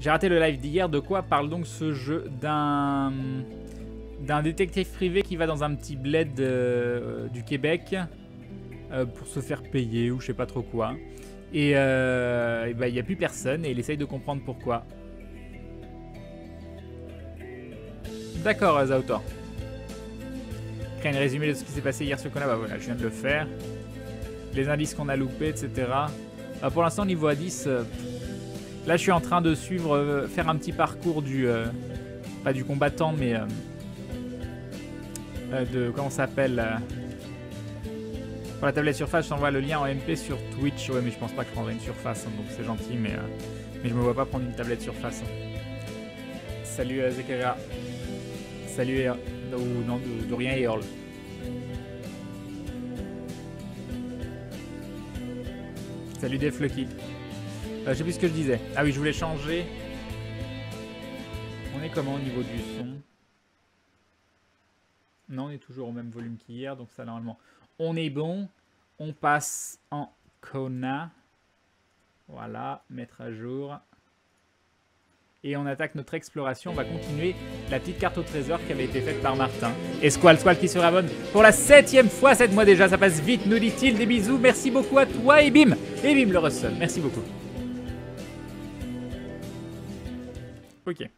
J'ai raté le live d'hier. De quoi parle donc ce jeu? D'un détective privé qui va dans un petit bled du Québec pour se faire payer ou je sais pas trop quoi. Et bah, il n'y a plus personne et il essaye de comprendre pourquoi. D'accord, Zaotor. Créer un résumé de ce qui s'est passé hier sur Kona. Bah voilà, je viens de le faire. Les indices qu'on a loupés, etc. Bah, pour l'instant, niveau A10, là je suis en train de suivre, faire un petit parcours du... pas du combattant, mais de... Comment ça s'appelle pour la tablette Surface, je t'envoie le lien en MP sur Twitch. Ouais, mais je pense pas que je prendrai une Surface, hein, donc c'est gentil, mais je me vois pas prendre une tablette Surface. Hein. Salut Zekera. Salut ou non, de rien et Earl. Salut Def Lucky. Je sais plus ce que je disais. Ah oui, je voulais changer. On est comment au niveau du son? Non, on est toujours au même volume qu'hier, donc ça normalement. On est bon. On passe en Kona. Voilà, mettre à jour. Et on attaque notre exploration. On va continuer la petite carte au trésor qui avait été faite par Martin. Et Squall qui se rabonne pour la 7e fois cette mois déjà. Ça passe vite, nous dit-il. Des bisous. Merci beaucoup à toi et bim. Et bim le Russell. Merci beaucoup. Ok.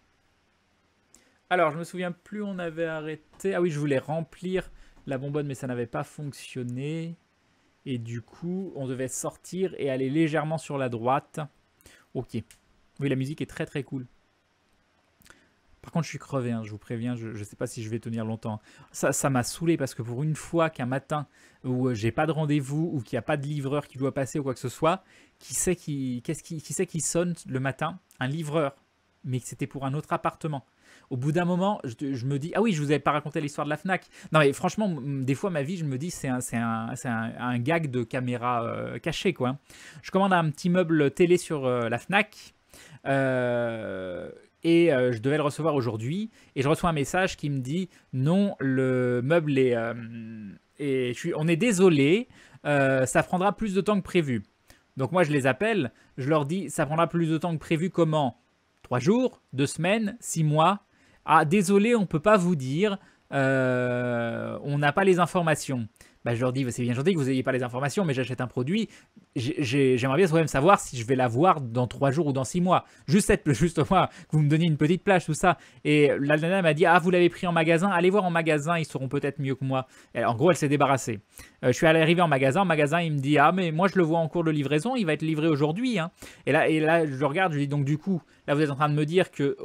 Alors, je me souviens plus où on avait arrêté. Ah oui, je voulais remplir la bonbonne, mais ça n'avait pas fonctionné. Et du coup, on devait sortir et aller légèrement sur la droite. Ok. Oui, la musique est très très cool. Par contre, je suis crevé, hein, je vous préviens, je ne sais pas si je vais tenir longtemps. Ça m'a saoulé parce que pour une fois qu'un matin où j'ai pas de rendez-vous ou qu'il n'y a pas de livreur qui doit passer ou quoi que ce soit, qui sait qui sonne le matin? Un livreur. Mais c'était pour un autre appartement. Au bout d'un moment, je me dis, ah oui, je vous avais pas raconté l'histoire de la Fnac. Non mais franchement, des fois ma vie, je me dis, c'est un gag de caméra cachée quoi. Je commande un petit meuble télé sur la Fnac. Je devais le recevoir aujourd'hui et je reçois un message qui me dit non, le meuble est on est désolé, ça prendra plus de temps que prévu. Donc moi je les appelle, je leur dis ça prendra plus de temps que prévu comment? 3 jours, 2 semaines, 6 mois. Ah désolé, on peut pas vous dire, on n'a pas les informations. Bah, je leur dis, c'est bien gentil que vous n'ayez pas les informations, mais j'achète un produit. J'aimerais bien quand même savoir si je vais l'avoir dans 3 jours ou dans 6 mois. Juste moi, que vous me donniez une petite plage, tout ça. Et la nana m'a dit, ah, vous l'avez pris en magasin, allez voir en magasin, ils sauront peut-être mieux que moi. Et en gros, elle s'est débarrassée. Je suis arrivé en magasin, il me dit, ah, mais moi je le vois en cours de livraison, il va être livré aujourd'hui. Hein. Et là, je le regarde, je lui dis, donc du coup, là, vous êtes en train de me dire que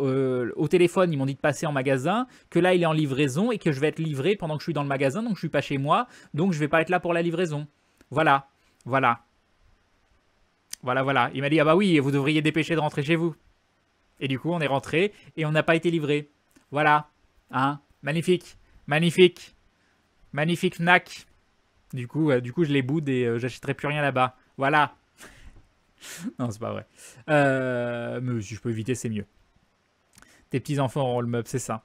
au téléphone, ils m'ont dit de passer en magasin, que là, il est en livraison et que je vais être livré pendant que je suis dans le magasin, donc je suis pas chez moi. Donc je vais pas être là pour la livraison. Voilà. Il m'a dit, ah bah oui, vous devriez dépêcher de rentrer chez vous. Et du coup, on est rentré et on n'a pas été livré. Voilà. Hein? Magnifique. Magnifique Fnac. Du coup, je les boude et j'achèterai plus rien là-bas. Voilà. Non, c'est pas vrai. Mais si je peux éviter, c'est mieux. Tes petits-enfants auront le meuble, c'est ça.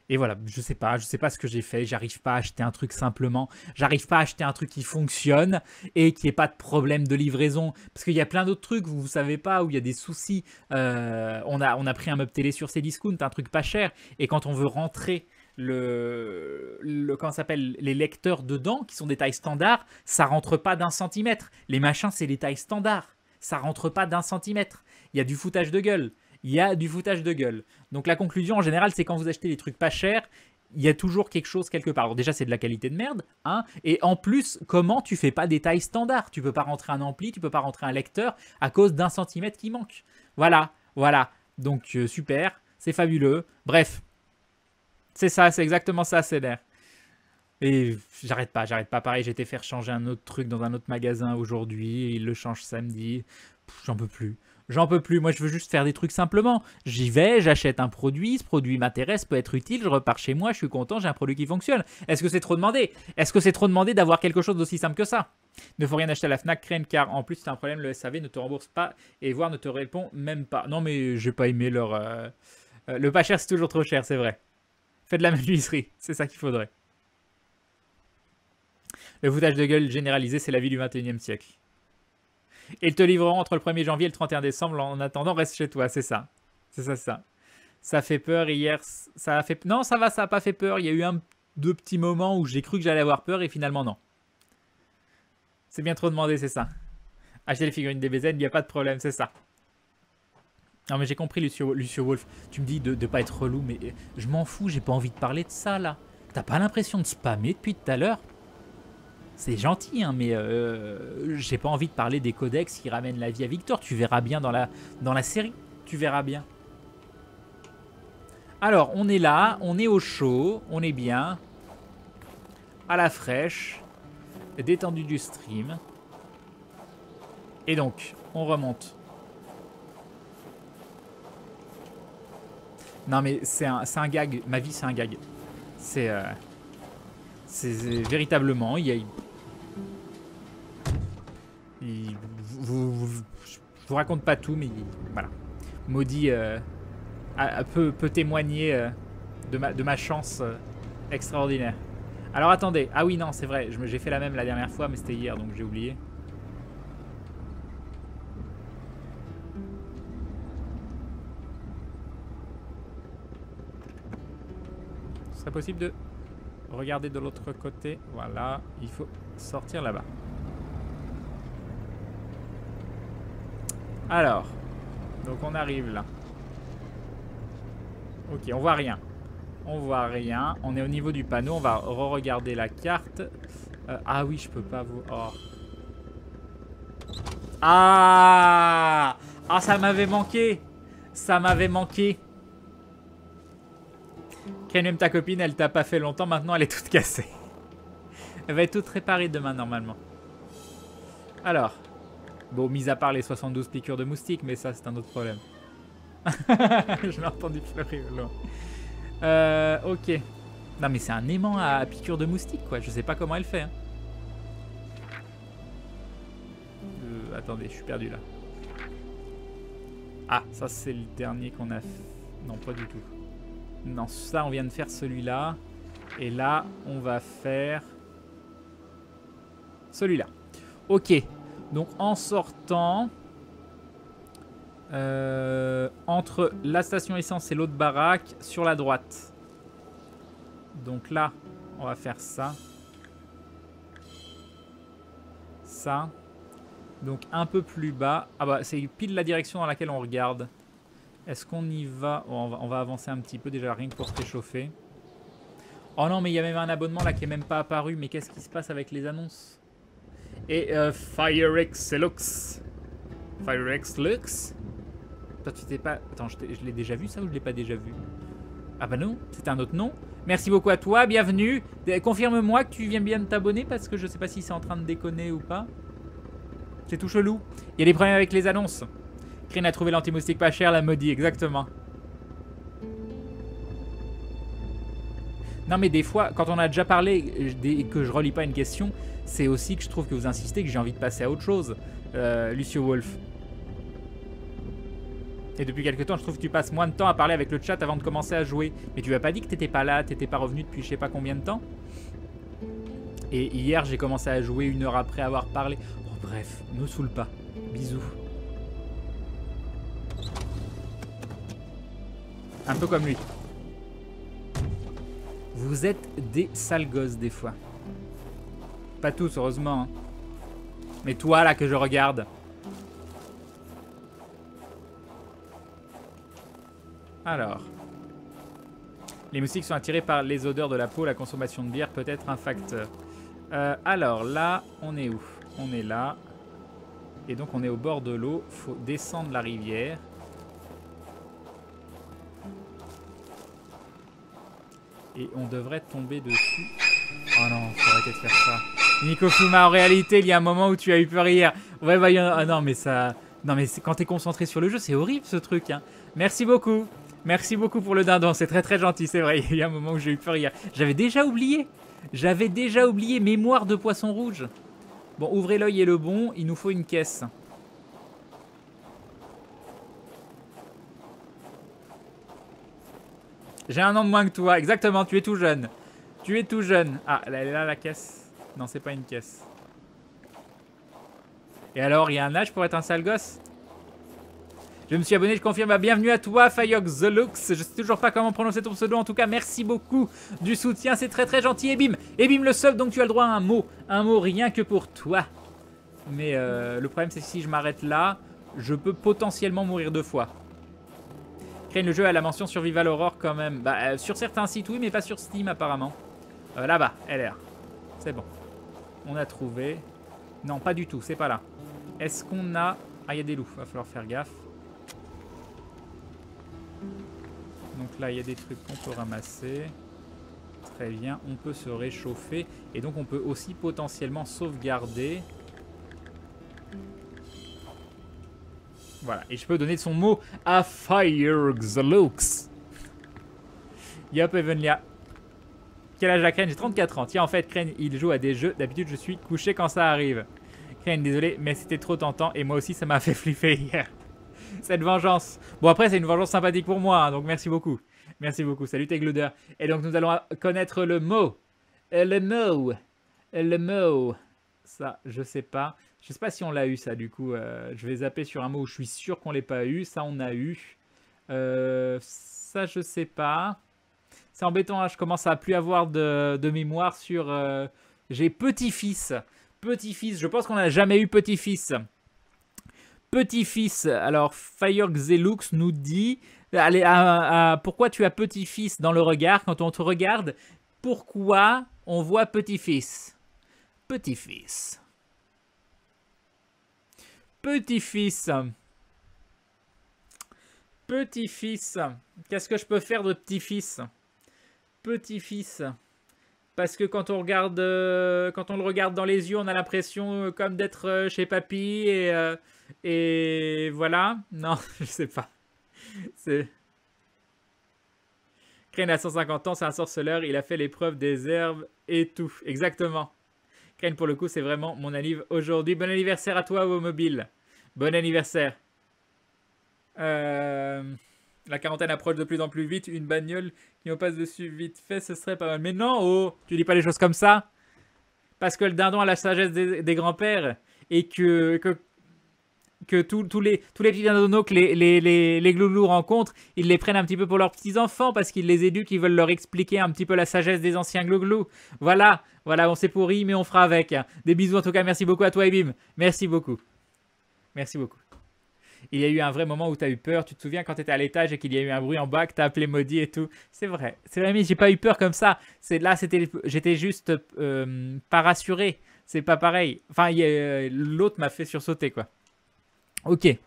Et voilà, je sais pas ce que j'ai fait, j'arrive pas à acheter un truc simplement, j'arrive pas à acheter un truc qui fonctionne et qui ait pas de problème de livraison, parce qu'il y a plein d'autres trucs, vous savez pas, où il y a des soucis. On a pris un meuble télé sur Cdiscount, un truc pas cher, et quand on veut rentrer comment ça s'appelle, les lecteurs dedans, qui sont des tailles standards, ça rentre pas d'1 centimètre. Les machins, c'est les tailles standards, ça rentre pas d'1 centimètre. Il y a du foutage de gueule. Donc la conclusion en général, c'est quand vous achetez des trucs pas chers, il y a toujours quelque chose quelque part. Alors déjà, c'est de la qualité de merde, hein. Et en plus, comment tu fais pas des tailles standards? Tu peux pas rentrer un ampli, tu peux pas rentrer un lecteur à cause d'1 centimètre qui manque. Voilà. Donc super, c'est fabuleux. Bref, c'est ça, c'est exactement ça, c'est l'air. Et j'arrête pas. Pareil, j'ai été faire changer un autre truc dans un autre magasin aujourd'hui. Il le change samedi. J'en peux plus. Moi, je veux juste faire des trucs simplement. J'y vais, j'achète un produit. Ce produit m'intéresse, peut être utile. Je repars chez moi, je suis content, j'ai un produit qui fonctionne. Est-ce que c'est trop demandé? Est-ce que c'est trop demandé d'avoir quelque chose d'aussi simple que ça? Ne faut rien acheter à la Fnac, crème, car en plus, c'est un problème. Le SAV ne te rembourse pas et voire ne te répond même pas. Non, mais j'ai pas aimé leur. Le pas cher, c'est toujours trop cher, c'est vrai. Faites de la menuiserie, c'est ça qu'il faudrait. Le foutage de gueule généralisé, c'est la vie du 21e siècle. Et ils te livreront entre le 1er janvier et le 31 décembre. En attendant, reste chez toi, c'est ça. C'est ça, ça. Ça fait peur hier. Ça a fait... Non, ça va, ça a pas fait peur. Il y a eu deux petits moments où j'ai cru que j'allais avoir peur et finalement non. C'est bien trop demandé, c'est ça. Acheter les figurines DBZ, il n'y a pas de problème, c'est ça. Non mais j'ai compris Lucio Wolf. Tu me dis de pas être relou, mais je m'en fous, j'ai pas envie de parler de ça là. T'as pas l'impression de spammer depuis tout à l'heure? C'est gentil, hein, mais j'ai pas envie de parler des codex qui ramènent la vie à Victor. Tu verras bien dans la série. Tu verras bien. Alors, on est là, on est au chaud, on est bien. À la fraîche. Détendu du stream. Et donc, on remonte. Non mais c'est un gag. Ma vie, c'est un gag. C'est véritablement... Je vous raconte pas tout, mais voilà. Maudit peut témoigner de ma chance extraordinaire. Alors attendez. Ah oui, non, c'est vrai. J'ai fait la même la dernière fois, mais c'était hier, donc j'ai oublié. Ce serait possible de regarder de l'autre côté. Voilà, il faut sortir là-bas. Alors, donc on arrive là. Ok, on voit rien. On voit rien. On est au niveau du panneau. On va re-regarder la carte. Ah oui, je peux pas vous... Oh. Ah! Ah, ça m'avait manqué. Ça m'avait manqué. Même ta copine, elle t'a pas fait longtemps. Maintenant, elle est toute cassée. Elle va être toute réparée demain, normalement. Alors. Bon, mis à part les 72 piqûres de moustiques, mais ça, c'est un autre problème. Je l'ai entendu pleurer au loin. Ok. Non, mais c'est un aimant à piqûre de moustique, quoi. Je sais pas comment elle fait. Hein. Attendez, je suis perdu là. Ah, ça, c'est le dernier qu'on a fait. Non, pas du tout. Non, ça, on vient de faire celui-là. Et là, on va faire celui-là. Ok. Donc, en sortant... entre la station essence et l'autre baraque, sur la droite. Donc là, on va faire ça. Ça. Donc, un peu plus bas. Ah bah, c'est pile la direction dans laquelle on regarde. Est-ce qu'on y va? Oh, on va avancer un petit peu déjà, rien que pour se réchauffer. Oh non, mais il y a même un abonnement là qui est même pas apparu. Mais qu'est-ce qui se passe avec les annonces? Et FireX Lux. FireX Lux. Toi, tu t'es pas... Attends, je l'ai déjà vu ça ou je l'ai pas déjà vu? Ah bah non, c'est un autre nom. Merci beaucoup à toi, bienvenue. Confirme-moi que tu viens bien de t'abonner parce que je sais pas si c'est en train de déconner ou pas. C'est tout chelou. Il y a des problèmes avec les annonces. Kryn a trouvé l'anti-moustique pas cher, la maudit, exactement. Non mais des fois, quand on a déjà parlé et que je relis pas une question, c'est aussi que je trouve que vous insistez, que j'ai envie de passer à autre chose. Lucio Wolf. Et depuis quelques temps, je trouve que tu passes moins de temps à parler avec le chat avant de commencer à jouer. Mais tu m'as pas dit que t'étais pas là, t'étais pas revenu depuis je sais pas combien de temps. Et hier, j'ai commencé à jouer 1 heure après avoir parlé. Oh, bref, me saoule pas. Bisous. Un peu comme lui. Vous êtes des sales gosses des fois. Pas tous, heureusement. Hein. Mais toi, là, que je regarde. Alors. Les moustiques sont attirés par les odeurs de la peau. La consommation de bière peut être un facteur. Alors, là, on est où? On est là. Et donc, on est au bord de l'eau. Faut descendre la rivière. Et on devrait tomber dessus. Oh non, faut arrêter de faire ça. Nico Fuma, en réalité, il y a un moment où tu as eu peur hier. Ouais, bah, ah non, mais ça... Non, mais quand t'es concentré sur le jeu, c'est horrible, ce truc. Hein. Merci beaucoup. Merci beaucoup pour le dindon. C'est très, très gentil, c'est vrai. Il y a un moment où j'ai eu peur hier. J'avais déjà oublié. J'avais déjà oublié. Mémoire de poisson rouge. Bon, ouvrez l'œil et le bon. Il nous faut une caisse. J'ai un an de moins que toi. Exactement, tu es tout jeune. Tu es tout jeune. Ah, elle est là, la caisse. Non, c'est pas une caisse. Et alors, il y a un âge pour être un sale gosse? Je me suis abonné, je confirme. Bah, bienvenue à toi, Firex The Lux. Je sais toujours pas comment prononcer ton pseudo. En tout cas, merci beaucoup du soutien. C'est très très gentil. Et bim le sub. Donc tu as le droit à un mot rien que pour toi. Mais le problème, c'est que si je m'arrête là, je peux potentiellement mourir 2 fois. Crane, le jeu a la mention Survival Horror quand même. Bah, sur certains sites, oui, mais pas sur Steam apparemment. Là-bas, LR. C'est bon. On a trouvé. Non, pas du tout, c'est pas là. Est-ce qu'on a... Ah, il y a des loups, va falloir faire gaffe. Donc là, il y a des trucs qu'on peut ramasser. Très bien, on peut se réchauffer. Et donc, on peut aussi potentiellement sauvegarder. Voilà, et je peux donner son mot à Firex The Lux. Yup, Evenlia. Quel âge a Crane? J'ai 34 ans. Tiens, en fait, Crane, il joue à des jeux. D'habitude, je suis couché quand ça arrive. Crane, désolé, mais c'était trop tentant. Et moi aussi, ça m'a fait flipper hier. Cette vengeance. Bon, après, c'est une vengeance sympathique pour moi. Hein, donc, merci beaucoup. Merci beaucoup. Salut, Tegloder. Et donc, nous allons connaître le mot. Le mot. Ça, je sais pas. Je sais pas si on l'a eu, ça, du coup. Je vais zapper sur un mot où je suis sûr qu'on l'ait pas eu. Ça, on a eu. Ça, je sais pas. C'est embêtant, hein, je commence à plus avoir de mémoire sur... J'ai petit-fils. Petit-fils, je pense qu'on n'a jamais eu petit-fils. Petit-fils, alors Firex nous dit... Allez, pourquoi tu as petit-fils dans le regard quand on te regarde? Pourquoi on voit petit-fils? Petit-fils. Petit-fils. Petit-fils. Qu'est-ce que je peux faire de petit-fils? Petit-fils. Parce que quand on le regarde dans les yeux, on a l'impression comme d'être chez papy et voilà. Non, je sais pas. C'est... Crane a 150 ans, c'est un sorceleur, il a fait l'épreuve des herbes et tout. Exactement. Crane, pour le coup, c'est vraiment mon anniv aujourd'hui. Bon anniversaire à toi, Womobile. Bon anniversaire. La quarantaine approche de plus en plus vite. Une bagnole qui me passe dessus vite fait, ce serait pas mal. Mais non, oh, tu dis pas les choses comme ça. Parce que le dindon a la sagesse des grands-pères. Et que tous les petits dindons que les gloulous rencontrent, ils les prennent un petit peu pour leurs petits-enfants. Parce qu'ils les éduquent, ils veulent leur expliquer un petit peu la sagesse des anciens glouglous. Voilà, on s'est pourri, mais on fera avec. Des bisous en tout cas, merci beaucoup à toi, Ebim. Merci beaucoup. Merci beaucoup. Il y a eu un vrai moment où tu as eu peur. Tu te souviens quand tu étais à l'étage et qu'il y a eu un bruit en bas, que tu as appelé Maudit et tout. C'est vrai, mais j'ai pas eu peur comme ça. J'étais juste pas rassuré. C'est pas pareil. Enfin, l'autre m'a fait sursauter, quoi. Ok.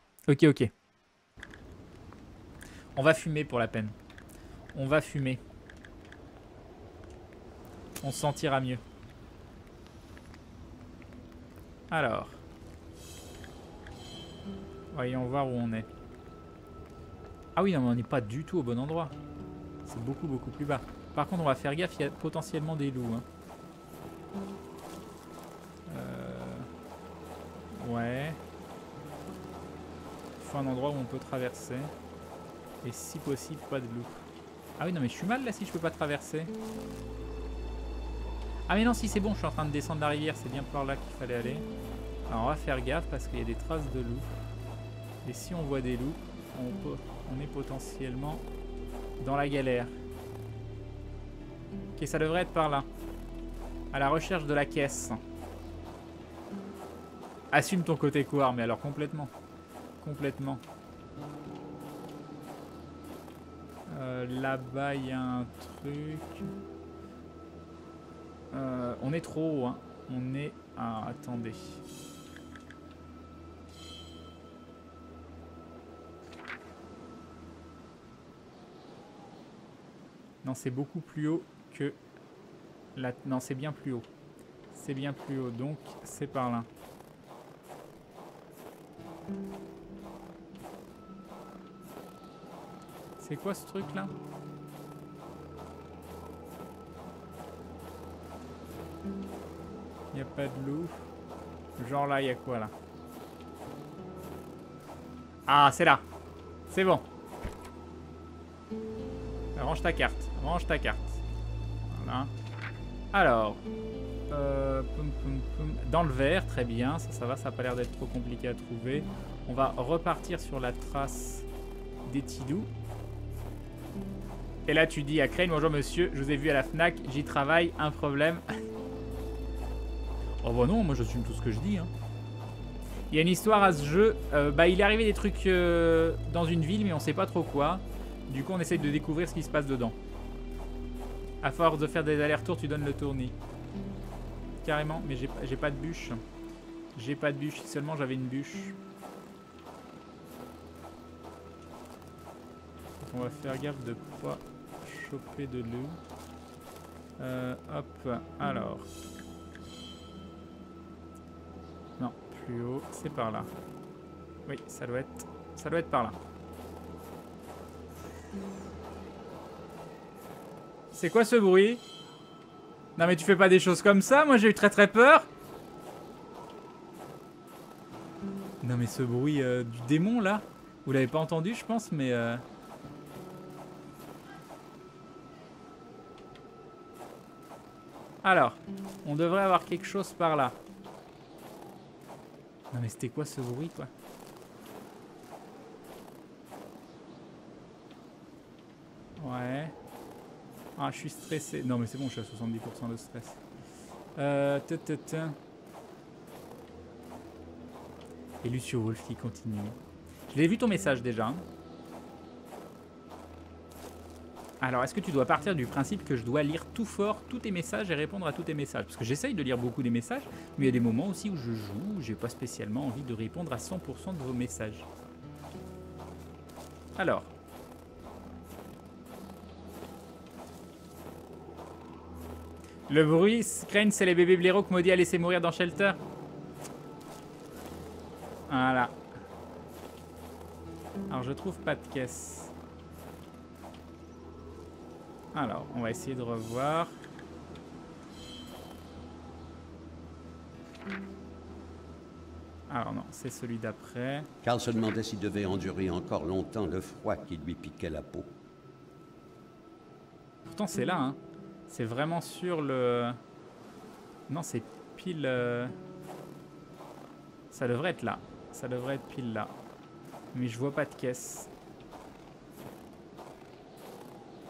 On va fumer pour la peine. On va fumer. On se sentira mieux. Alors. Voyons voir où on est. Ah oui, non, mais on n'est pas du tout au bon endroit. C'est beaucoup plus bas. Par contre, on va faire gaffe, il y a potentiellement des loups. Hein. Ouais. Il faut un endroit où on peut traverser. Et si possible, pas de loups. Ah oui, non, mais je suis mal là si je peux pas traverser. Ah mais non, si c'est bon, je suis en train de descendre la rivière. C'est bien par là qu'il fallait aller. Alors, on va faire gaffe parce qu'il y a des traces de loups. Et si on voit des loups, on est potentiellement dans la galère. Ok, ça devrait être par là. À la recherche de la caisse. Assume ton côté couard, mais alors complètement. Complètement. Là-bas, il y a un truc. On est trop haut, hein. On est... Ah, attendez. Non, c'est beaucoup plus haut que... La... Non, c'est bien plus haut. C'est bien plus haut, donc c'est par là. C'est quoi ce truc là? Il n'y a pas de loup. Genre là, il y a quoi là? Ah, c'est là. C'est bon. Range ta carte. Range ta carte. Voilà. Alors. Dans le vert, très bien. Ça va, ça n'a pas l'air d'être trop compliqué à trouver. On va repartir sur la trace des Tidous. Et là, tu dis à Crane, bonjour monsieur, je vous ai vu à la FNAC, j'y travaille, un problème. Oh bah non, moi j'assume tout ce que je dis. Hein. Il y a une histoire à ce jeu. Il est arrivé des trucs dans une ville, mais on sait pas trop quoi. Du coup, on essaye de découvrir ce qui se passe dedans. À force de faire des allers-retours, tu donnes le tournis. Carrément, mais j'ai pas de bûche. J'ai pas de bûche, si seulement j'avais une bûche. On va faire gaffe de pas choper de l'eau. Hop, alors. Non, plus haut, c'est par là. Oui, ça doit être par là. C'est quoi ce bruit? Non mais tu fais pas des choses comme ça, moi j'ai eu très peur. Non mais ce bruit du démon là, vous l'avez pas entendu je pense mais... Alors, on devrait avoir quelque chose par là. Non mais c'était quoi ce bruit quoi? Ouais. Ah, je suis stressé. Non, mais c'est bon, je suis à 70% de stress. Et Lucio Wolf qui continue. Je l'ai vu ton message déjà. Alors, est-ce que tu dois partir du principe que je dois lire tout fort tous tes messages et répondre à tous tes messages? Parce que j'essaye de lire beaucoup des messages, mais il y a des moments aussi où je joue, où j'ai pas spécialement envie de répondre à 100% de vos messages. Alors. Le bruit, Crane, c'est les bébés blaireaux que Maudit a laissé mourir dans Shelter. Voilà. Alors, je trouve pas de caisse. Alors, on va essayer de revoir. Alors non, c'est celui d'après. Carl se demandait s'il devait endurer encore longtemps le froid qui lui piquait la peau. Pourtant, c'est là, hein. C'est vraiment sur le... Non, c'est pile... Ça devrait être là. Ça devrait être pile là. Mais je vois pas de caisse.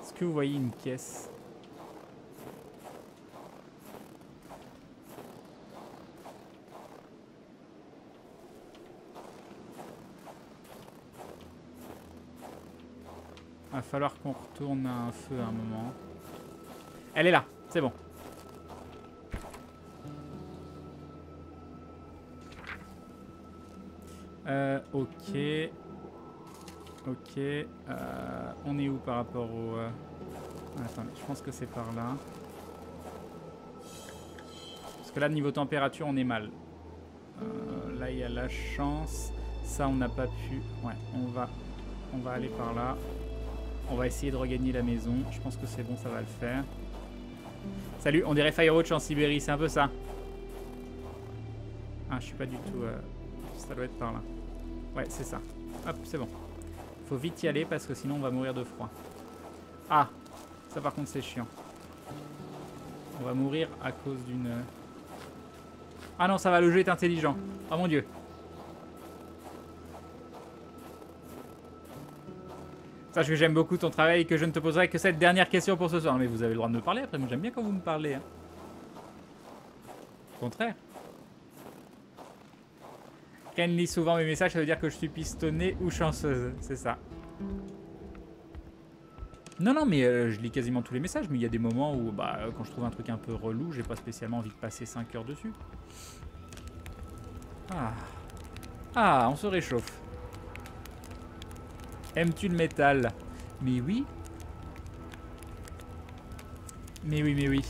Est-ce que vous voyez une caisse? Va falloir qu'on retourne à un feu à un moment. Elle est là, c'est bon. Ok. Ok. On est où par rapport au... Attendez, je pense que c'est par là. Parce que là, niveau température, on est mal. Là, il y a la chance. Ça, on n'a pas pu... Ouais, on va aller par là. On va essayer de regagner la maison. Je pense que c'est bon, ça va le faire. Salut, on dirait Firewatch en Sibérie, c'est un peu ça. Ah, je suis pas du tout... Ça doit être par là. Ouais, c'est ça. Hop, c'est bon. Faut vite y aller parce que sinon on va mourir de froid. Ah, ça par contre c'est chiant. On va mourir à cause d'une... Ah non, ça va, le jeu est intelligent. Oh mon dieu. Sache que j'aime beaucoup ton travail et que je ne te poserai que cette dernière question pour ce soir. Mais vous avez le droit de me parler après, moi j'aime bien quand vous me parlez. Hein. Au contraire. Ken lit souvent mes messages, ça veut dire que je suis pistonnée ou chanceuse, c'est ça. Non, non, mais je lis quasiment tous les messages, mais il y a des moments où, quand je trouve un truc un peu relou, j'ai pas spécialement envie de passer 5 heures dessus. Ah. Ah, on se réchauffe. Aimes-tu le métal? Mais oui. Mais oui, mais oui.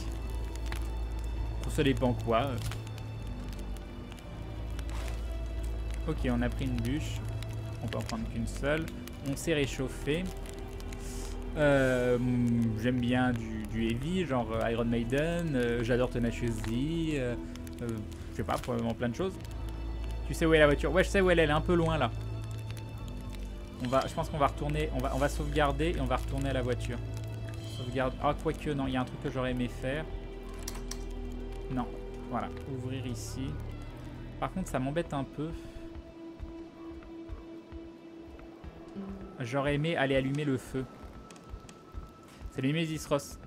Ça dépend quoi. Ok, on a pris une bûche. On peut en prendre qu'une seule. On s'est réchauffé. J'aime bien du heavy, genre Iron Maiden. J'adore Tenacious D. Je sais pas, probablement plein de choses. Tu sais où est la voiture? Ouais, je sais où elle est. Elle est un peu loin là. Je pense qu'on va retourner. On va sauvegarder et on va retourner à la voiture. Sauvegarde. Ah, quoique, non, il y a un truc que j'aurais aimé faire. Non. Voilà. Ouvrir ici. Par contre, ça m'embête un peu. J'aurais aimé aller allumer le feu. C'est le Nemesis Ross.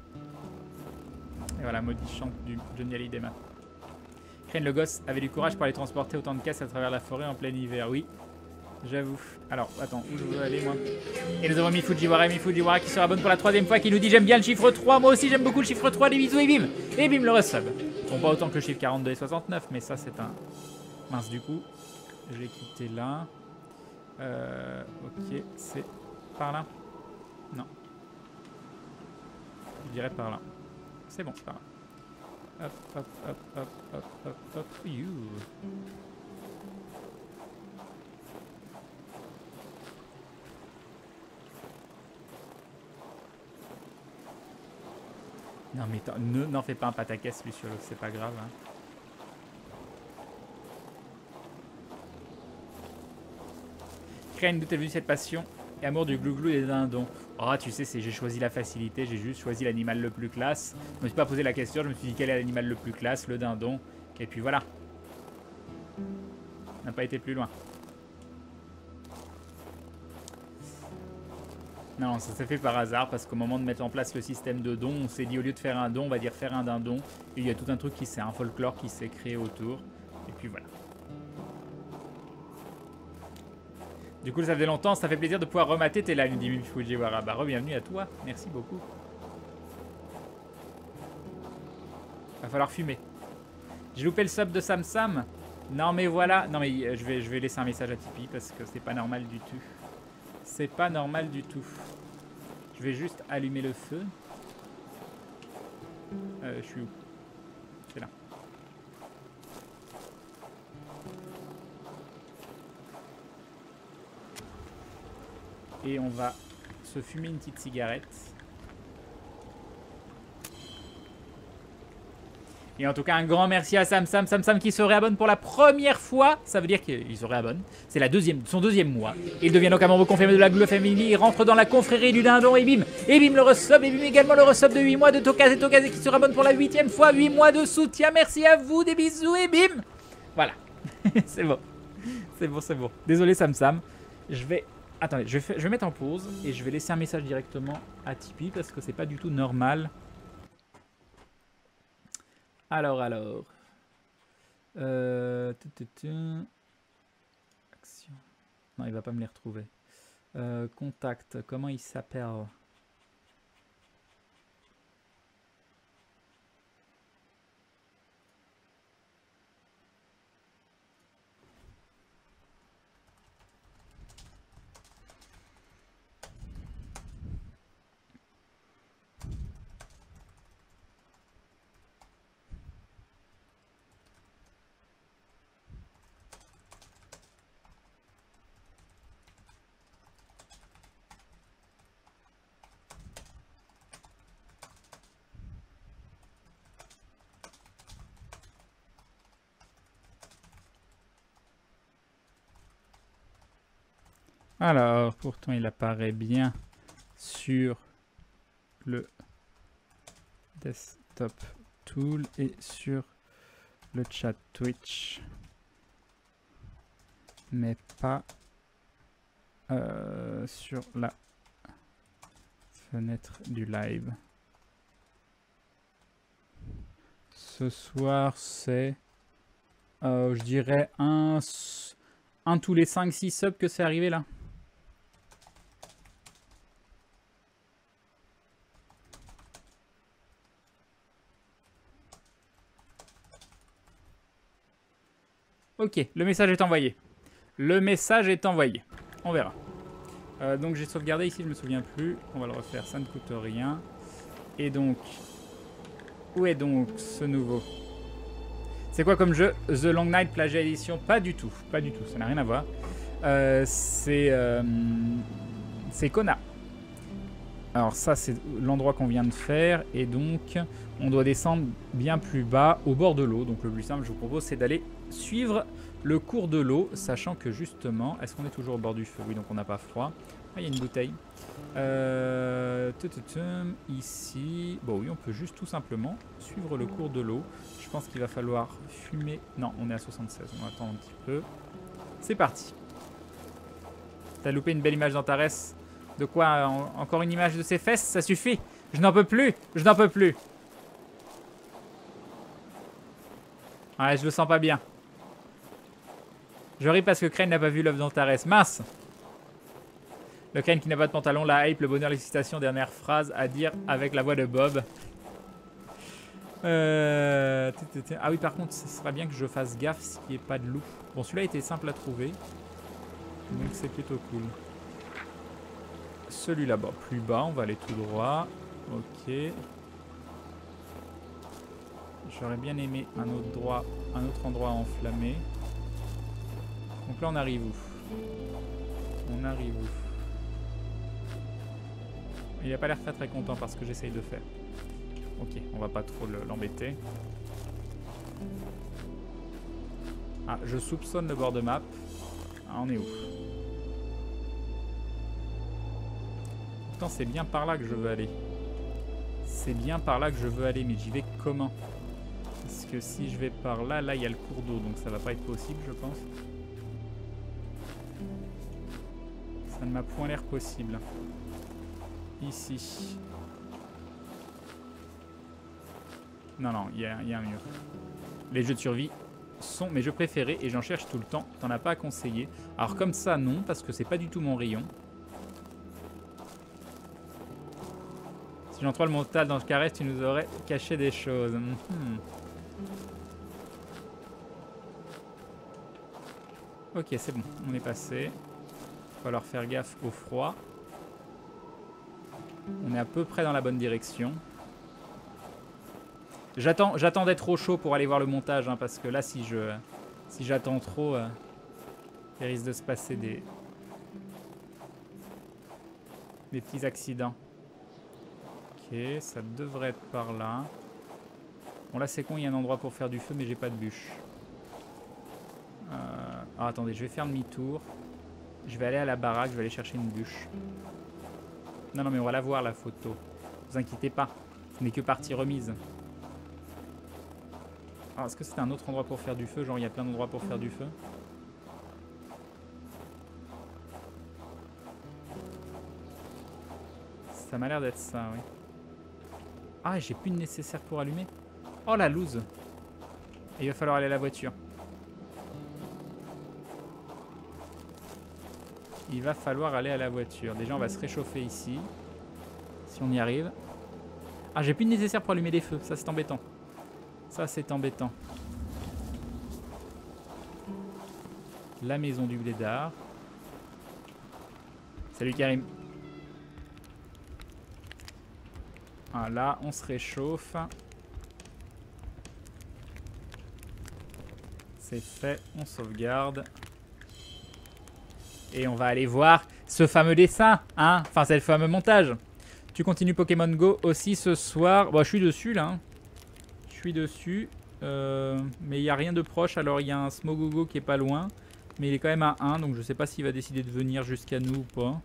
Et voilà, maudit chant du Johnny Hallyday. Crane le gosse avait du courage pour aller transporter autant de caisses à travers la forêt en plein hiver. Oui, j'avoue. Alors, attends, où je veux aller moi? Et nous avons Mifujiwara qui sera bonne pour la 3e fois, qui nous dit j'aime bien le chiffre 3. Moi aussi j'aime beaucoup le chiffre 3. Des bisous et bim. Et bim le resub. Bon, pas autant que le chiffre 42 et 69, mais ça c'est un... Mince du coup. Je vais quitter là. Ok, c'est par là. Non. Je dirais par là. C'est bon, c'est par là. Hop, hop, hop, hop, hop, hop, hop, you. Non mais n'en fais pas un pataquès lui sur l'eau, c'est pas grave. Hein. Crane, d'où t'es venu cette passion et amour du glouglou et des dindons? Oh, tu sais, j'ai choisi la facilité, j'ai juste choisi l'animal le plus classe. Je me suis pas posé la question, je me suis dit quel est l'animal le plus classe, le dindon. Et puis voilà. On n'a pas été plus loin. Non, ça s'est fait par hasard parce qu'au moment de mettre en place le système de dons, on s'est dit au lieu de faire un don, on va dire faire un dindon. Et il y a tout un truc un folklore qui s'est créé autour. Et puis voilà. Du coup, ça faisait longtemps, ça fait plaisir de pouvoir remater tes lives, dit Fujiwara. Bah, bienvenue à toi, merci beaucoup. Va falloir fumer. J'ai loupé le sub de Sam Sam. Non mais voilà, non mais je vais laisser un message à Tipeee parce que c'est pas normal du tout. C'est pas normal du tout. Je vais juste allumer le feu. Je suis où? C'est là. Et on va se fumer une petite cigarette. Et en tout cas, un grand merci à Sam Sam qui se réabonne pour la première fois. Ça veut dire qu'il se réabonne. C'est son deuxième mois. Il devient donc un membre confirmé de la Glue Family. Il rentre dans la confrérie du dindon et bim le resub. Et bim également le resub de 8 mois de Tokaze qui se réabonne pour la 8e fois. 8 mois de soutien. Merci à vous, des bisous et bim. Voilà. C'est bon. C'est bon, c'est bon. Désolé Sam. Attendez, je vais mettre en pause et je vais laisser un message directement à Tipeee parce que c'est pas du tout normal. Alors. Action. Non, il va pas me les retrouver. Contact, comment il s'appelle? Alors, pourtant il apparaît bien sur le desktop tool et sur le chat Twitch, mais pas sur la fenêtre du live. Ce soir, c'est, je dirais, un tous les 5-6 subs que c'est arrivé là. Ok, le message est envoyé. Le message est envoyé. On verra. Donc j'ai sauvegardé ici, je me souviens plus. On va le refaire, ça ne coûte rien. Et donc, où est donc ce nouveau? C'est quoi comme jeu? The Long Night Plagia Edition? Pas du tout, pas du tout, ça n'a rien à voir. C'est Kona. Alors ça, c'est l'endroit qu'on vient de faire. Et donc, on doit descendre bien plus bas, au bord de l'eau. Donc le plus simple, je vous propose, c'est d'aller suivre le cours de l'eau, sachant que justement, est-ce qu'on est toujours au bord du feu? Oui, donc on n'a pas froid. Ah, il y a une bouteille. Ici, bon oui, on peut juste tout simplement suivre le cours de l'eau. Je pense qu'il va falloir fumer. Non, on est à 76, on va attendre un petit peu. C'est parti. T'as loupé une belle image d'Antares. De quoi? Encore une image de ses fesses? Ça suffit. Je n'en peux plus. Je n'en peux plus. Ouais, je le sens pas bien. Je ris parce que Crane n'a pas vu l'œuvre d'Antares. Mince! Le Crane qui n'a pas de pantalon, la hype, le bonheur, l'excitation, dernière phrase à dire avec la voix de Bob. Ah oui, par contre, ce serait bien que je fasse gaffe s'il n'y ait pas de loup. Bon, celui-là était simple à trouver. Donc c'est plutôt cool. Celui-là, bon, plus bas, on va aller tout droit. Ok. J'aurais bien aimé un autre endroit enflammé. Donc là, on arrive où? On arrive où? Il a pas l'air très très content par ce que j'essaye de faire. Ok, on va pas trop l'embêter. Ah, je soupçonne le bord de map. Ah, on est où? Pourtant, c'est bien par là que je veux aller. C'est bien par là que je veux aller, mais j'y vais comment? Parce que si je vais par là, là il y a le cours d'eau, donc ça va pas être possible, je pense. Ça ne m'a point l'air possible. Ici. Non, non, il y a un mur. Les jeux de survie sont mes jeux préférés et j'en cherche tout le temps. T'en as pas à conseiller. Alors comme ça, non, parce que c'est pas du tout mon rayon. Si j'en trouve le mental dans le carré, tu nous aurais caché des choses. Ok, c'est bon, on est passé. Il va falloir faire gaffe au froid. On est à peu près dans la bonne direction. J'attends d'être au chaud pour aller voir le montage, hein, parce que là, si j'attends trop, il risque de se passer des petits accidents. Ok, ça devrait être par là. Bon, là, c'est con, il y a un endroit pour faire du feu, mais j'ai pas de bûche. Ah, attendez, je vais faire demi-tour. Je vais aller à la baraque, je vais aller chercher une bûche. Non, non, mais on va la voir, la photo. Ne vous inquiétez pas, ce n'est que partie remise. Alors, est-ce que c'est un autre endroit pour faire du feu? Genre, il y a plein d'endroits pour faire du feu. Ça m'a l'air d'être ça, oui. Ah, j'ai plus de nécessaire pour allumer. Oh, la loose. Et il va falloir aller à la voiture. Il va falloir aller à la voiture. Déjà, on va se réchauffer ici. Si on y arrive. Ah, j'ai plus de nécessaire pour allumer des feux. Ça, c'est embêtant. Ça, c'est embêtant. La maison du blédard. Salut Karim. Voilà, on se réchauffe. C'est fait, on sauvegarde. Et on va aller voir ce fameux dessin, hein. Enfin, c'est le fameux montage. Tu continues Pokémon Go aussi ce soir. Bon, je suis dessus, là. Je suis dessus. Mais il n'y a rien de proche. Alors, il y a un Smogogo qui est pas loin. Mais il est quand même à 1. Donc, je sais pas s'il va décider de venir jusqu'à nous ou pas.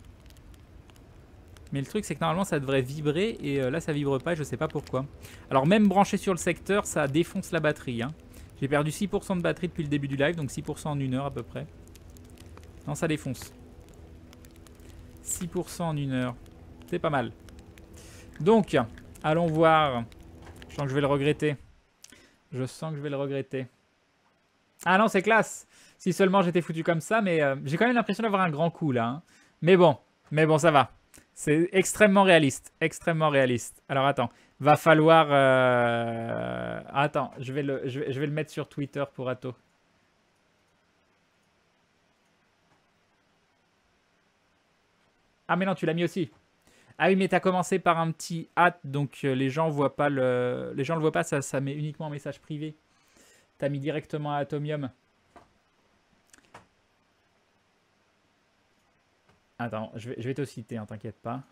Mais le truc, c'est que normalement, ça devrait vibrer. Et là, ça vibre pas. Et je sais pas pourquoi. Alors, même branché sur le secteur, ça défonce la batterie, hein. J'ai perdu 6% de batterie depuis le début du live. Donc, 6% en 1 heure à peu près. Non, ça défonce. 6% en 1 heure. C'est pas mal. Donc, allons voir. Je sens que je vais le regretter. Je sens que je vais le regretter. Ah non, c'est classe. Si seulement j'étais foutu comme ça, mais j'ai quand même l'impression d'avoir un grand coup là, hein. Mais bon, ça va. C'est extrêmement réaliste. Extrêmement réaliste. Alors attends, va falloir... Attends, je vais le mettre sur Twitter pour Atto. Ah mais non, tu l'as mis aussi. Ah oui, mais t'as commencé par un petit hâte, donc les gens voient pas les gens le voient pas, ça met uniquement un message privé. T'as mis directement à Atomium. Attends, je vais te citer, hein, t'inquiète pas.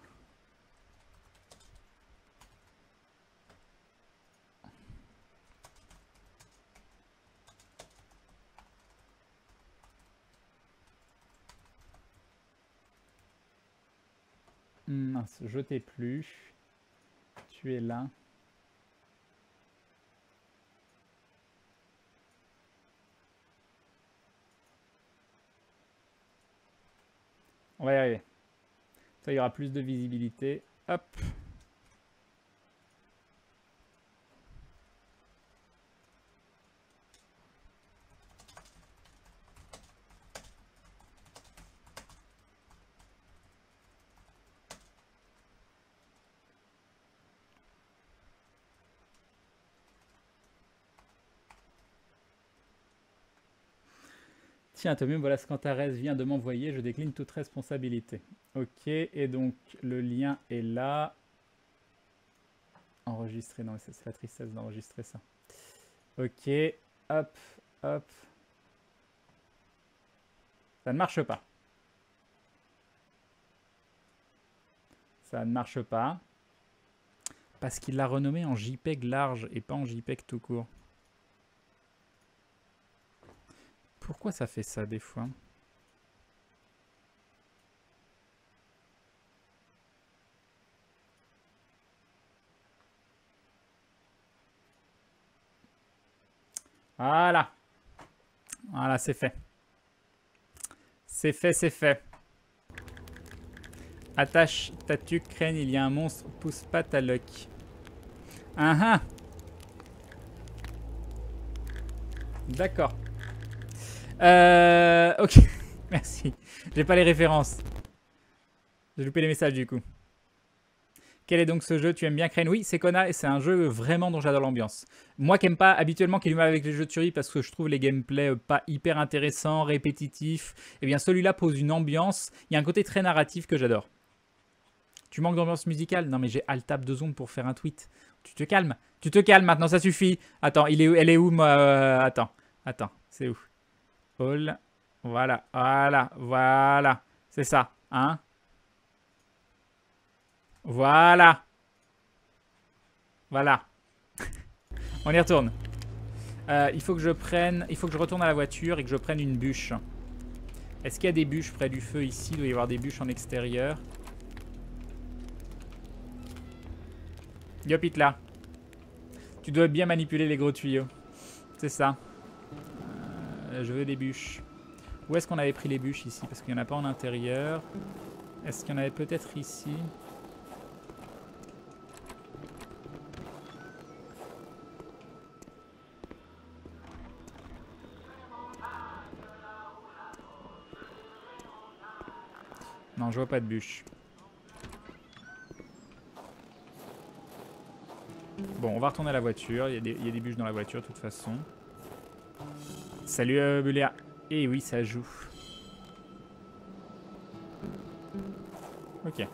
Mince, je t'ai plus. Tu es là. On va y arriver. Ça, il y aura plus de visibilité. Hop. Tiens, Tomium, voilà ce qu'Antares vient de m'envoyer. Je décline toute responsabilité. Ok, et donc le lien est là. Enregistrer, non, c'est la tristesse d'enregistrer ça. Ok, hop, hop. Ça ne marche pas. Ça ne marche pas. Parce qu'il l'a renommé en JPEG large et pas en JPEG tout court. Pourquoi ça fait ça des fois? Voilà. Voilà, c'est fait. C'est fait, c'est fait. Attache ta tuque, Crane, il y a un monstre. Pousse pas ta luck. Ah ah. D'accord. Ok. Merci. J'ai pas les références. J'ai loupé les messages du coup. Quel est donc ce jeu? Tu aimes bien Crane? Oui, c'est Kona et c'est un jeu vraiment dont j'adore l'ambiance. Moi qui n'aime pas habituellement, qui est du mal avec les jeux de tuerie parce que je trouve les gameplays pas hyper intéressants, répétitifs, eh bien celui-là pose une ambiance. Il y a un côté très narratif que j'adore. Tu manques d'ambiance musicale? Non mais j'ai Alt-Tab 2 secondes pour faire un tweet. Tu te calmes? Tu te calmes maintenant, ça suffit. Attends, elle est où moi Attends, c'est où? All. Voilà, voilà, voilà. C'est ça, hein? Voilà. Voilà. On y retourne. Il faut que je retourne à la voiture et que je prenne une bûche. Est-ce qu'il y a des bûches près du feu ici? Il doit y avoir des bûches en extérieur. Yop, it là. Tu dois bien manipuler les gros tuyaux. C'est ça. Je veux des bûches. Où est-ce qu'on avait pris les bûches ici? Parce qu'il n'y en a pas en intérieur. Est-ce qu'il y en avait peut-être ici? Non, je vois pas de bûches. Bon, on va retourner à la voiture. Il y a des bûches dans la voiture de toute façon. Salut Buléa. Eh oui, ça joue. Ok.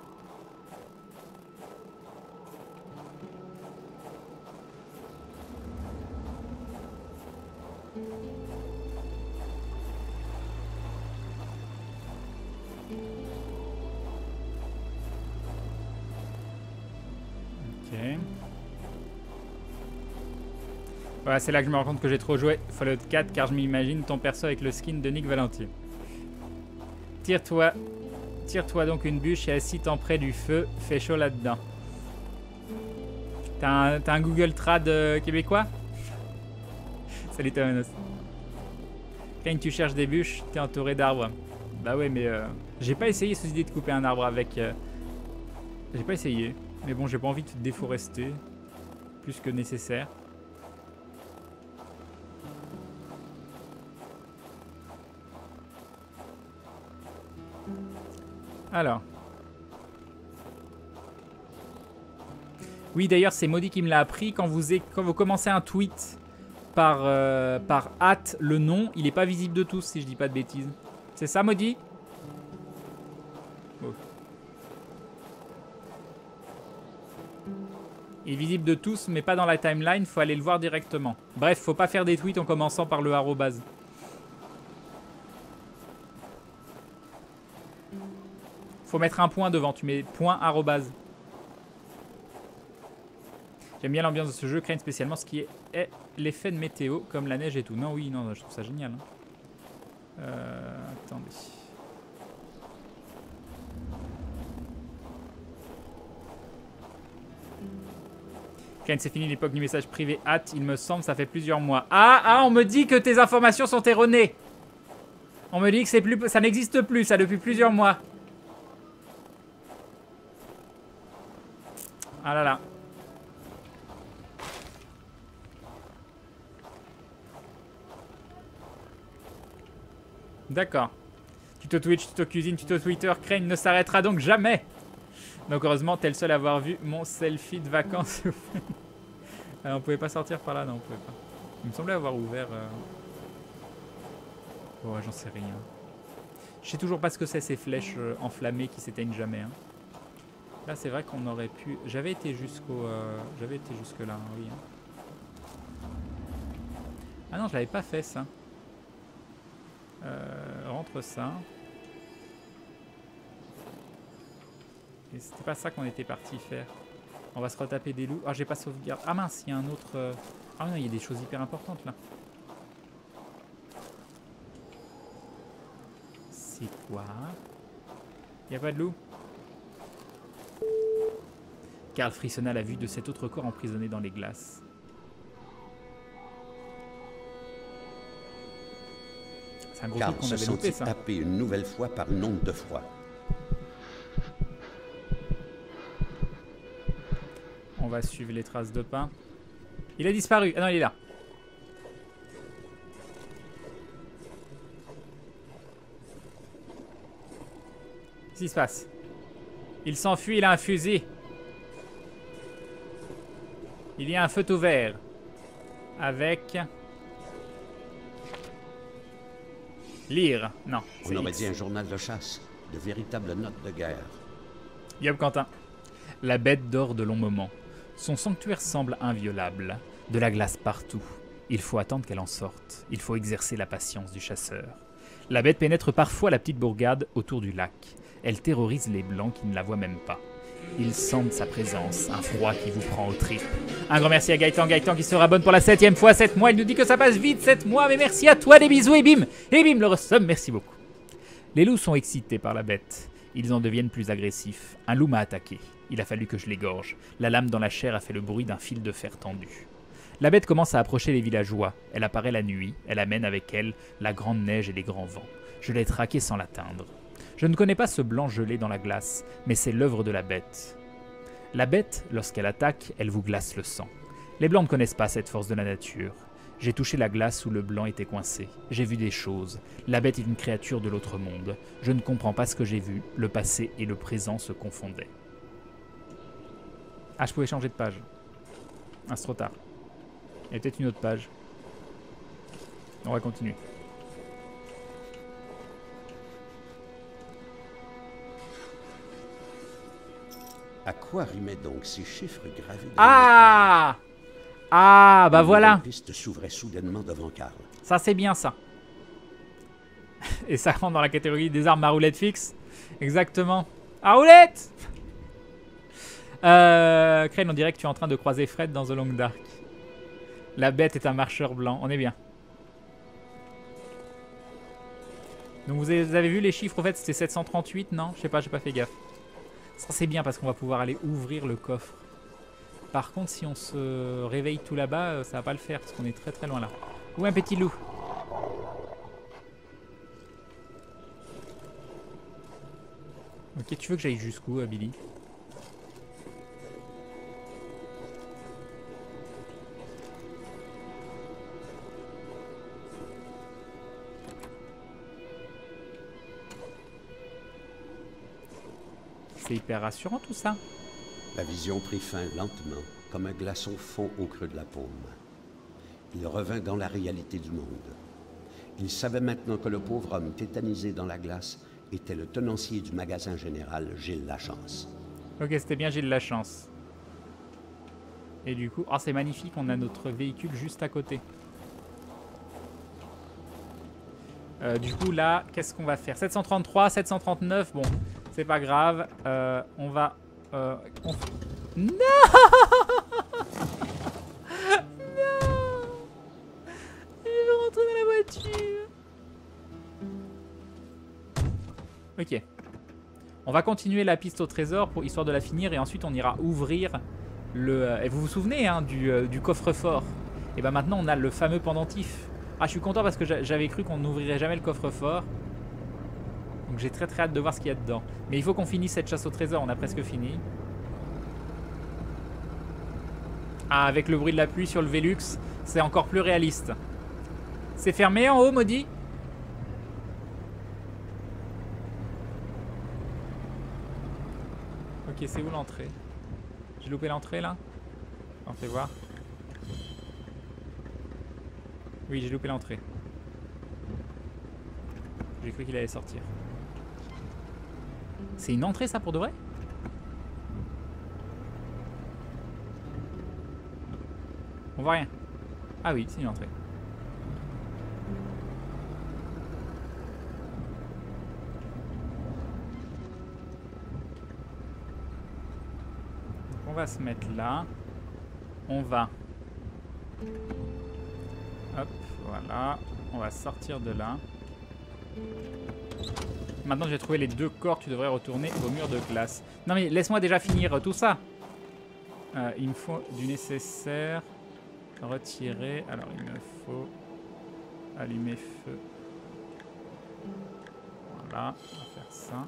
Voilà, c'est là que je me rends compte que j'ai trop joué Fallout 4 car je m'imagine ton perso avec le skin de Nick Valenti. Tire-toi donc une bûche et assis-toi près du feu, fait chaud là-dedans. T'as un Google Trad québécois? Salut Thomas. Quand tu cherches des bûches, t'es entouré d'arbres. Bah ouais, mais j'ai pas essayé sous idée de couper un arbre avec... J'ai pas essayé. Mais bon, j'ai pas envie de déforester plus que nécessaire. Alors. Oui, d'ailleurs, c'est Maudit qui me l'a appris. Quand vous commencez un tweet par hâte, le nom, il n'est pas visible de tous, si je dis pas de bêtises. C'est ça, Maudit? Oh. Il est visible de tous, mais pas dans la timeline. Faut aller le voir directement. Bref, faut pas faire des tweets en commençant par le arrobase. Faut mettre un point devant, tu mets point arrobase. J'aime bien l'ambiance de ce jeu, Crane spécialement ce qui est l'effet de météo, comme la neige et tout. Non, oui, non, je trouve ça génial. Hein. Attendez. Crane, c'est fini l'époque du message privé hâte, il me semble, ça fait plusieurs mois. Ah, on me dit que tes informations sont erronées. On me dit que ça n'existe plus, ça depuis plusieurs mois. Ah là là. D'accord. Tuto Twitch, tuto cuisine, tuto Twitter, Crane ne s'arrêtera donc jamais. Donc heureusement, t'es le seul à avoir vu mon selfie de vacances. On pouvait pas sortir par là, non, on pouvait pas. Il me semblait avoir ouvert... Oh, j'en sais rien. Je sais toujours pas ce que c'est ces flèches enflammées qui s'éteignent jamais. Hein. Là, c'est vrai qu'on aurait pu... J'avais été jusqu'au... J'avais été jusque là, oui. Hein. Ah non, je l'avais pas fait, ça. Rentre ça. Et c'était pas ça qu'on était parti faire. On va se retaper des loups. Ah, j'ai pas sauvegarde. Ah mince, il y a un autre... Ah non, il y a des choses hyper importantes là. C'est quoi? Il y a pas de loup? Karl frissonna à la vue de cet autre corps emprisonné dans les glaces. C'est un gros truc qu'on avait loupé, ça. Happé une nouvelle fois par une onde de froid. On va suivre les traces de pas. Il a disparu. Ah non, il est là. Qu'est-ce qui se passe? Il s'enfuit, il a un fusil. Il y a un feu tout vert. Avec... Lire. Non. On aurait dit un journal de chasse. De véritables notes de guerre. Yup, Quentin. La bête dort de longs moments. Son sanctuaire semble inviolable. De la glace partout. Il faut attendre qu'elle en sorte. Il faut exercer la patience du chasseur. La bête pénètre parfois la petite bourgade autour du lac. Elle terrorise les blancs qui ne la voient même pas. Ils sentent sa présence, un froid qui vous prend aux tripes. Un grand merci à Gaëtan, qui se rabonne pour la 7e fois, 7 mois. Il nous dit que ça passe vite, 7 mois, mais merci à toi, des bisous et bim, le ressomme, merci beaucoup. Les loups sont excités par la bête. Ils en deviennent plus agressifs. Un loup m'a attaqué. Il a fallu que je l'égorge. La lame dans la chair a fait le bruit d'un fil de fer tendu. La bête commence à approcher les villageois. Elle apparaît la nuit. Elle amène avec elle la grande neige et les grands vents. Je l'ai traquée sans l'atteindre. Je ne connais pas ce blanc gelé dans la glace, mais c'est l'œuvre de la bête. La bête, lorsqu'elle attaque, elle vous glace le sang. Les blancs ne connaissent pas cette force de la nature. J'ai touché la glace où le blanc était coincé. J'ai vu des choses. La bête est une créature de l'autre monde. Je ne comprends pas ce que j'ai vu. Le passé et le présent se confondaient. Ah, je pouvais changer de page. Ah, c'est trop tard. Il y a peut-être une autre page. On va continuer. À quoi rimaient donc ces chiffres gravés dans Ah! Ah, bah voilà. La piste s'ouvrait soudainement devant Karl. Ça, c'est bien, ça. Et ça rentre dans la catégorie des armes à roulette fixe. Exactement. À roulette! Crane, on dirait que tu es en train de croiser Fred dans The Long Dark. La bête est un marcheur blanc. On est bien. Donc, vous avez vu les chiffres, en fait, c'était 738, non? Je sais pas, j'ai pas fait gaffe. Ça, c'est bien parce qu'on va pouvoir aller ouvrir le coffre. Par contre, si on se réveille tout là-bas, ça va pas le faire parce qu'on est très très loin là. Où un petit loup? Ok, tu veux que j'aille jusqu'où, Billy? C'est hyper rassurant tout ça. La vision prit fin lentement, comme un glaçon fond au creux de la paume. Il revint dans la réalité du monde. Il savait maintenant que le pauvre homme tétanisé dans la glace était le tenancier du magasin général Gilles Lachance. Ok, c'était bien Gilles Lachance. Et du coup, oh, c'est magnifique, on a notre véhicule juste à côté. Du coup, là, qu'est-ce qu'on va faire? 733, 739, bon, c'est pas grave. On va... Non! Non! Je veux rentrer dans la voiture. Ok. On va continuer la piste au trésor pour histoire de la finir et ensuite on ira ouvrir le... Et vous vous souvenez hein, du coffre-fort? Et ben maintenant on a le fameux pendentif. Ah, je suis content parce que j'avais cru qu'on n'ouvrirait jamais le coffre-fort. Donc j'ai très très hâte de voir ce qu'il y a dedans. Mais il faut qu'on finisse cette chasse au trésor, on a presque fini. Ah, avec le bruit de la pluie sur le Velux, c'est encore plus réaliste. C'est fermé en haut, maudit? Ok, c'est où l'entrée? J'ai loupé l'entrée là? On fait voir. Oui, j'ai loupé l'entrée. J'ai cru qu'il allait sortir. C'est une entrée ça pour de vrai? On voit rien. Ah oui, c'est une entrée. On va se mettre là. On va. Hop, voilà. On va sortir de là. Maintenant que j'ai trouvé les 2 corps, tu devrais retourner au mur de classe. Non mais laisse-moi déjà finir tout ça. Il me faut du nécessaire. Retirer. Alors il me faut allumer feu. Voilà, on va faire ça.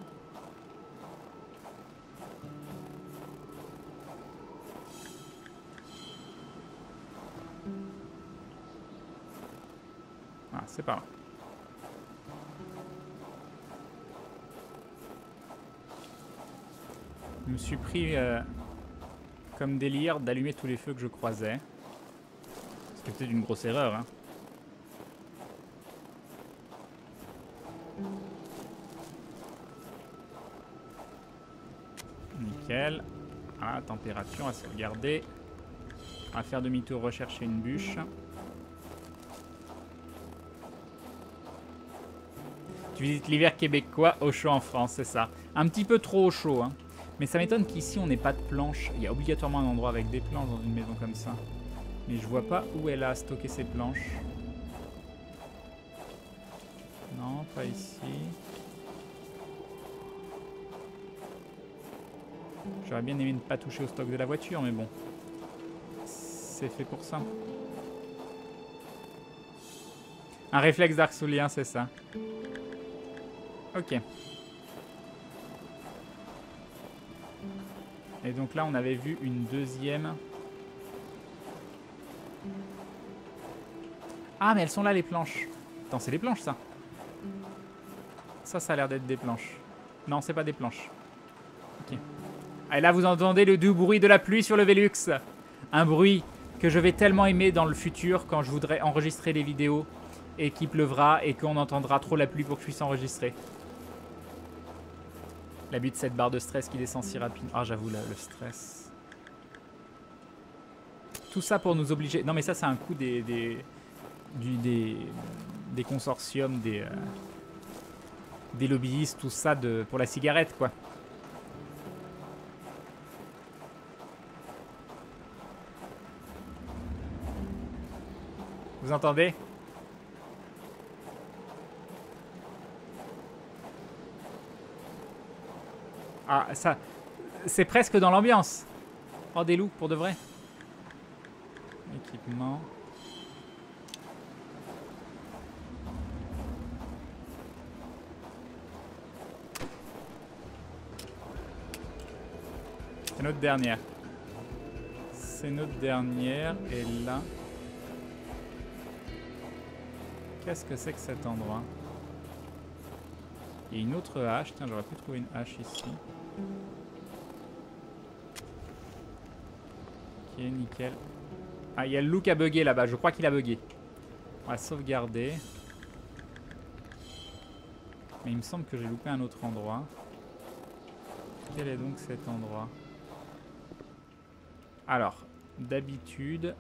Ah, c'est pas mal. Je me suis pris comme délire d'allumer tous les feux que je croisais. C'était une grosse erreur, hein. Nickel. Ah, température à sauvegarder. On va faire demi-tour, rechercher une bûche. Tu visites l'hiver québécois au chaud en France, c'est ça. Un petit peu trop au chaud, hein. Mais ça m'étonne qu'ici on n'ait pas de planches. Il y a obligatoirement un endroit avec des planches dans une maison comme ça. Mais je vois pas où elle a stocké ses planches. Non, pas ici. J'aurais bien aimé ne pas toucher au stock de la voiture, mais bon. C'est fait pour ça. Un réflexe d'arxoulien, c'est ça. Ok. Et donc là, on avait vu une deuxième. Ah, mais elles sont là, les planches. Attends, c'est des planches, ça. Ça a l'air d'être des planches. Non, c'est pas des planches. Ok. Et là, vous entendez le doux bruit de la pluie sur le Velux. Un bruit que je vais tellement aimer dans le futur quand je voudrais enregistrer des vidéos et qu'il pleuvra et qu'on entendra trop la pluie pour que je puisse enregistrer. L'abus de cette barre de stress qui descend si rapidement. Ah, j'avoue, le stress. Tout ça pour nous obliger... Non, mais ça, c'est un coup des consortiums, des lobbyistes, tout ça pour la cigarette, quoi. Vous entendez? Ah, ça... C'est presque dans l'ambiance. Oh, des loups, pour de vrai. Équipement. C'est notre dernière. C'est notre dernière. Et là... Qu'est-ce que c'est que cet endroit? Il y a une autre hache. Tiens, j'aurais pu trouver une hache ici. Ok, nickel. Ah, il y a le loup qui a bugué là-bas. Je crois qu'il a bugué. On va sauvegarder. Mais il me semble que j'ai loupé un autre endroit. Quel est donc cet endroit? Alors, d'habitude...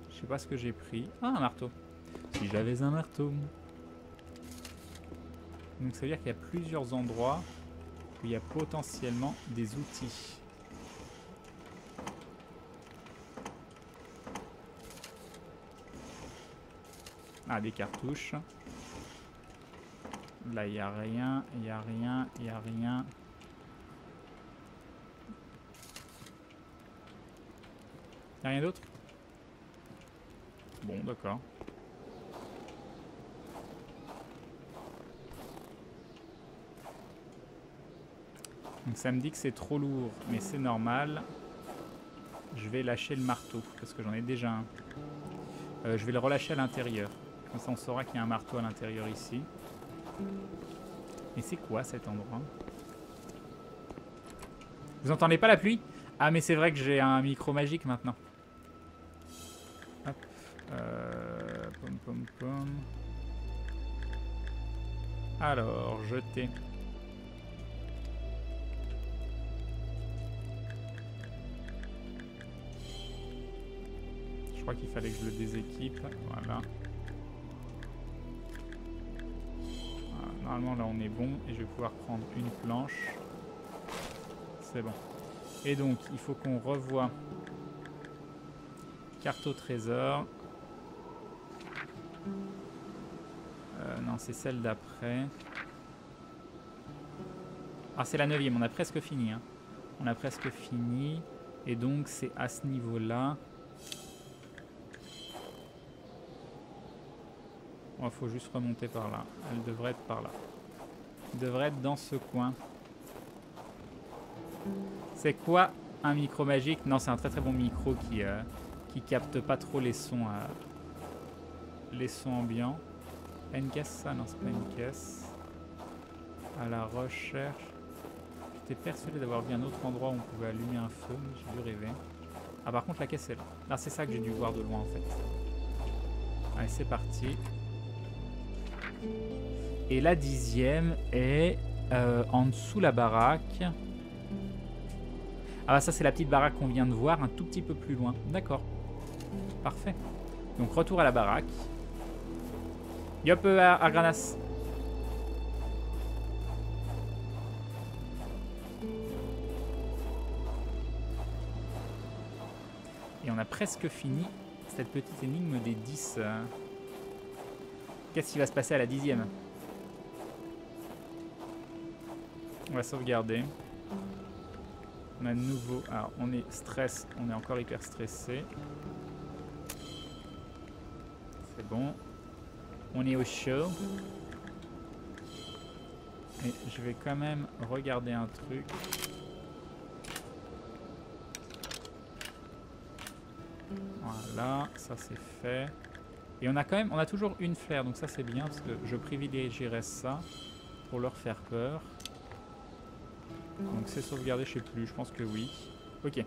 Je sais pas ce que j'ai pris. Ah, un marteau. Si j'avais un marteau. Donc ça veut dire qu'il y a plusieurs endroits où il y a potentiellement des outils. Ah, des cartouches. Là, il n'y a rien, il n'y a rien, il n'y a rien. Il n'y a rien d'autre? Bon, d'accord. Donc ça me dit que c'est trop lourd, mais c'est normal. je vais lâcher le marteau, parce que j'en ai déjà un. Je vais le relâcher à l'intérieur. Comme ça on saura qu'il y a un marteau à l'intérieur ici. Mais c'est quoi cet endroit? Vous entendez pas la pluie? Ah mais c'est vrai que j'ai un micro magique maintenant. Hop. Pom pom pom. Alors, jeter. Je crois qu'il fallait que je le déséquipe. Voilà. Normalement là on est bon et je vais pouvoir prendre une planche. C'est bon. Et donc il faut qu'on revoie carte au trésor. Non, c'est celle d'après. Ah, c'est la 9e, on a presque fini. Hein. On a presque fini. Et donc c'est à ce niveau-là. Il faut juste remonter par là. Elle devrait être par là. Elle devrait être dans ce coin. C'est quoi un micro magique? Non, c'est un très très bon micro qui capte pas trop les sons ambiants. Une caisse, ça? Non, c'est pas une caisse. À la recherche. J'étais persuadé d'avoir vu un autre endroit où on pouvait allumer un feu, mais j'ai dû rêver. Ah, par contre, la caisse est là. Ah, c'est ça que j'ai dû voir de loin en fait. Allez, c'est parti. Et la 10e est en dessous la baraque. Ah bah ça c'est la petite baraque qu'on vient de voir, un tout petit peu plus loin. D'accord. Parfait. Donc retour à la baraque. Yop Argranas. Et on a presque fini cette petite énigme des 10. Qu'est-ce qui va se passer à la 10e? On va sauvegarder. On a de nouveau... Alors, on est stress. On est encore hyper stressé. C'est bon. On est au chaud. Et je vais quand même regarder un truc. Voilà, ça c'est fait. Et on a quand même... On a toujours une flair, donc ça c'est bien, parce que je privilégierais ça pour leur faire peur. Donc c'est sauvegardé, je sais plus, je pense que oui. Ok.